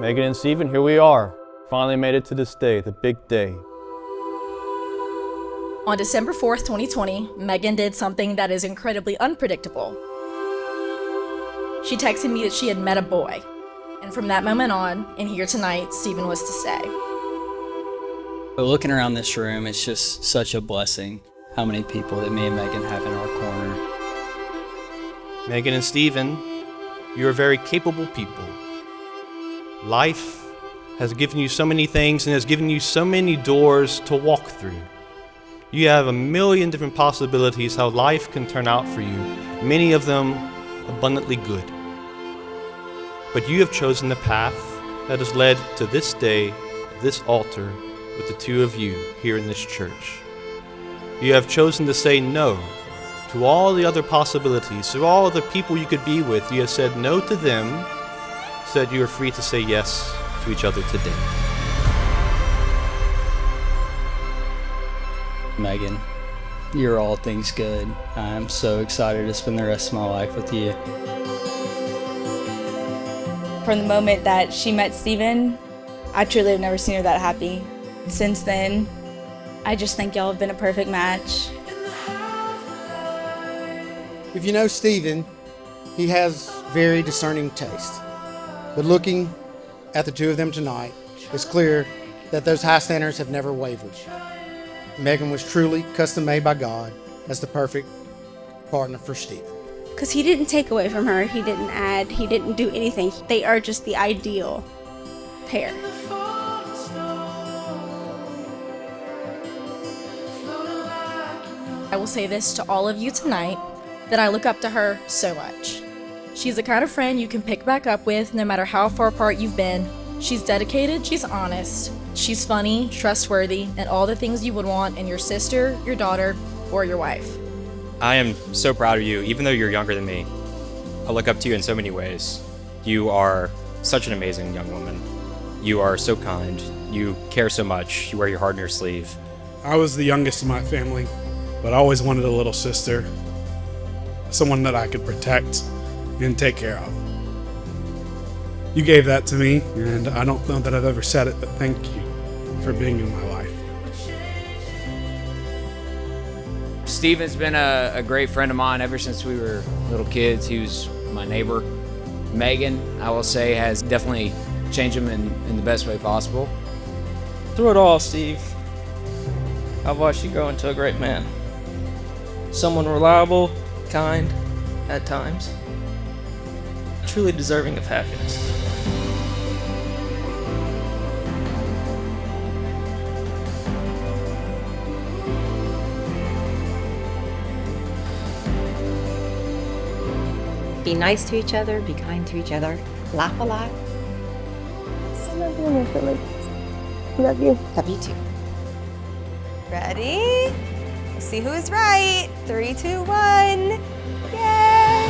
Megan and Stephen, here we are. Finally made it to this day, the big day. On December 4th, 2020, Megan did something that is incredibly unpredictable. She texted me that she had met a boy. And from that moment on, and here tonight, Stephen was to stay. But looking around this room, it's just such a blessing how many people that me and Megan have in our corner. Megan and Stephen, you are very capable people. Life has given you so many things and has given you so many doors to walk through. You have a million different possibilities how life can turn out for you, many of them abundantly good. But you have chosen the path that has led to this day, this altar, with the two of you here in this church. You have chosen to say no to all the other possibilities, to all the people you could be with. You have said no to them, so that you are free to say yes to each other today. Megan, you're all things good. I'm so excited to spend the rest of my life with you. From the moment that she met Stephen, I truly have never seen her that happy. Since then, I just think y'all have been a perfect match. If you know Stephen, he has very discerning taste. But looking at the two of them tonight, it's clear that those high standards have never wavered. Megan was truly custom made by God as the perfect partner for Stephen. Because he didn't take away from her, he didn't add, he didn't do anything. They are just the ideal pair. I will say this to all of you tonight, that I look up to her so much. She's the kind of friend you can pick back up with no matter how far apart you've been. She's dedicated, she's honest, she's funny, trustworthy, and all the things you would want in your sister, your daughter, or your wife. I am so proud of you, even though you're younger than me. I look up to you in so many ways. You are such an amazing young woman. You are so kind. You care so much. You wear your heart on your sleeve. I was the youngest in my family, but I always wanted a little sister, someone that I could protect and take care of. You gave that to me, and I don't know that I've ever said it, but thank you for being in my life. Stephen's been a great friend of mine ever since we were little kids. He was my neighbor. Megan, I will say, has definitely changed him in the best way possible. Through it all, Steve, I've watched you grow into a great man. Someone reliable, kind, at times. Truly deserving of happiness. Be nice to each other, be kind to each other, laugh a lot. I love you, Miss Elizabeth. Love you. Love you too. Ready? Let's see who's right. 3, 2, 1. Yay!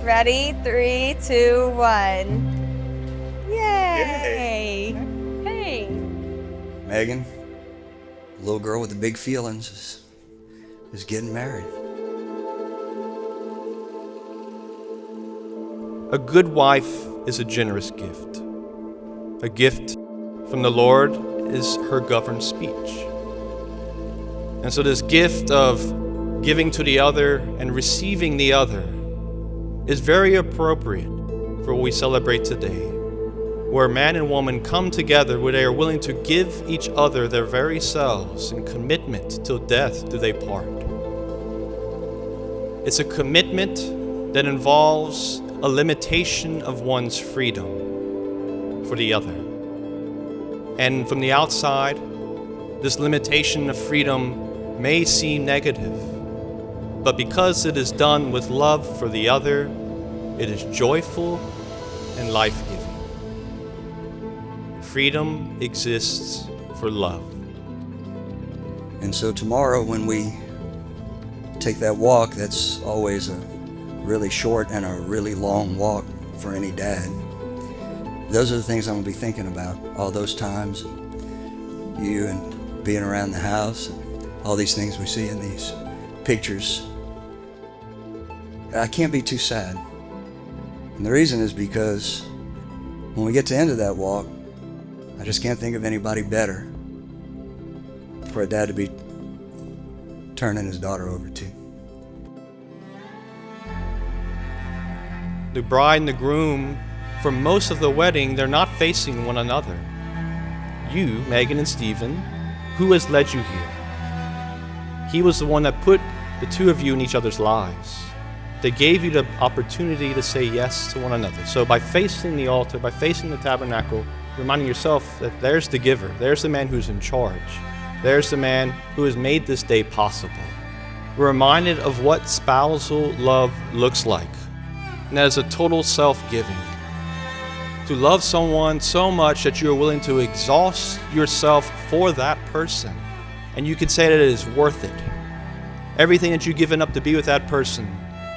Ready? 3, 2, 1. Yay! Hey! Megan, the little girl with the big feelings, is getting married. A good wife is a generous gift. A gift from the Lord is her governed speech. And so this gift of giving to the other and receiving the other is very appropriate for what we celebrate today, where man and woman come together where they are willing to give each other their very selves in commitment till death do they part. It's a commitment that involves a limitation of one's freedom for the other. And from the outside, This limitation of freedom may seem negative, but because it is done with love for the other, it is joyful and life-giving. Freedom exists for love. And so tomorrow when we take that walk, that's always a really short and a really long walk for any dad. Those are the things I'm gonna be thinking about, all those times, you and being around the house, and all these things we see in these pictures. I can't be too sad. And the reason is because when we get to the end of that walk, I just can't think of anybody better for a dad to be turning his daughter over to. The bride and the groom, for most of the wedding, they're not facing one another. You, Megan and Stephen, who has led you here? He was the one that put the two of you in each other's lives. They gave you the opportunity to say yes to one another. So by facing the altar, by facing the tabernacle, reminding yourself that there's the giver, there's the man who's in charge, there's the man who has made this day possible. We're reminded of what spousal love looks like, and that is a total self-giving. To love someone so much that you're willing to exhaust yourself for that person. And you could say that it is worth it. Everything that you've given up to be with that person,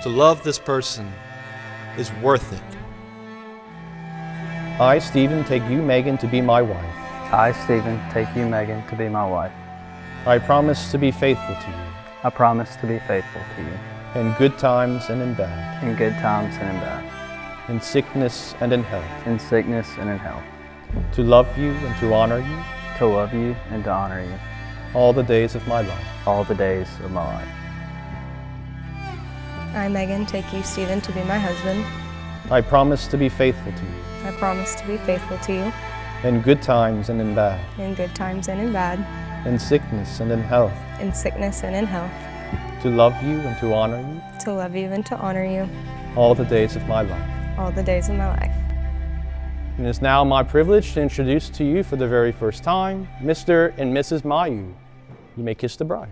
to love this person, is worth it. I, Stephen, take you, Megan, to be my wife. I, Stephen, take you, Megan, to be my wife. I promise to be faithful to you. I promise to be faithful to you. In good times and in bad. In good times and in bad. In sickness and in health. In sickness and in health. To love you and to honor you. To love you and to honor you. All the days of my life. All the days of my life. I, Megan, take you, Stephen, to be my husband. I promise to be faithful to you. I promise to be faithful to you. In good times and in bad. In good times and in bad. In sickness and in health. In sickness and in health. To love you and to honor you. To love you and to honor you. All the days of my life. All the days of my life. It is now my privilege to introduce to you for the very first time, Mr. and Mrs. Mayu. You may kiss the bride.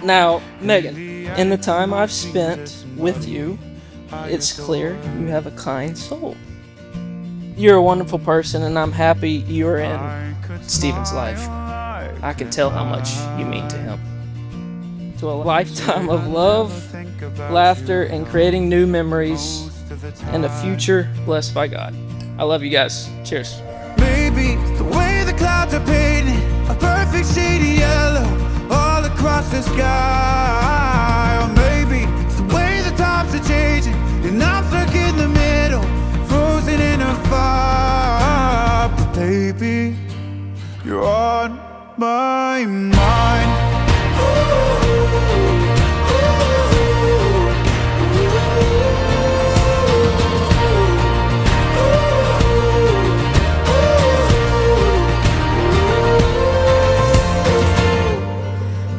Now, Megan, in the time I've spent with you, it's clear you have a kind soul. You're a wonderful person, and I'm happy you're in Stephen's life. I can tell how much you mean to him. To a lifetime of love, laughter, and creating new memories, and a future blessed by God. I love you guys. Cheers. Maybe it's the way the clouds are painted, a perfect shade of yellow all across the sky. Or maybe it's the way the times are changing, and I'm stuck in the middle, frozen in a fire. But baby, you're on my mind.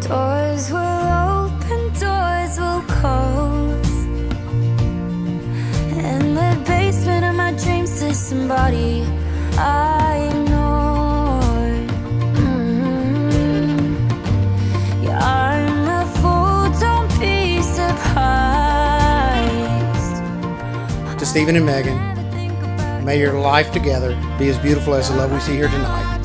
Doors will open, doors will close. In the basement of my dreams, disembodied, I ignored. Yeah, I'm a fool, don't be surprised. To Stephen and Megan, may your life together be as beautiful as the love we see here tonight.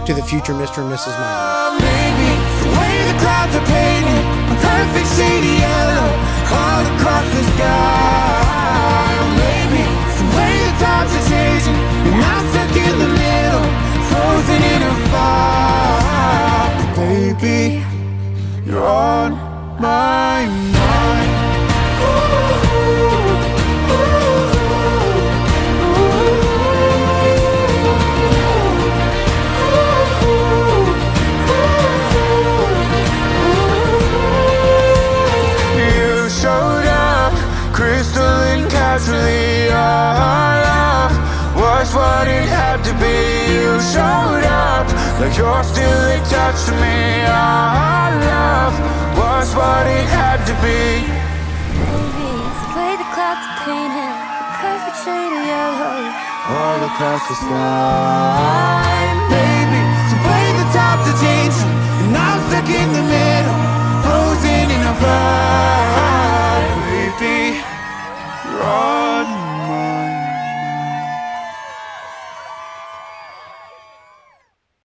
To the future Mr. and Mrs. Mayu. Maybe it's the way the clouds are painted, a perfect shade of yellow all across the sky. Or maybe it's the way the times are changing, and I'm stuck in the middle, frozen in a fire. But baby, you're on my mind. Crystal and casually, our love was what it had to be. You showed up like you're still attached to me. Our love was what it had to be. Maybe it's about to paint it perfect shade of yellow all across the sky. Baby, it's the way the times are changing.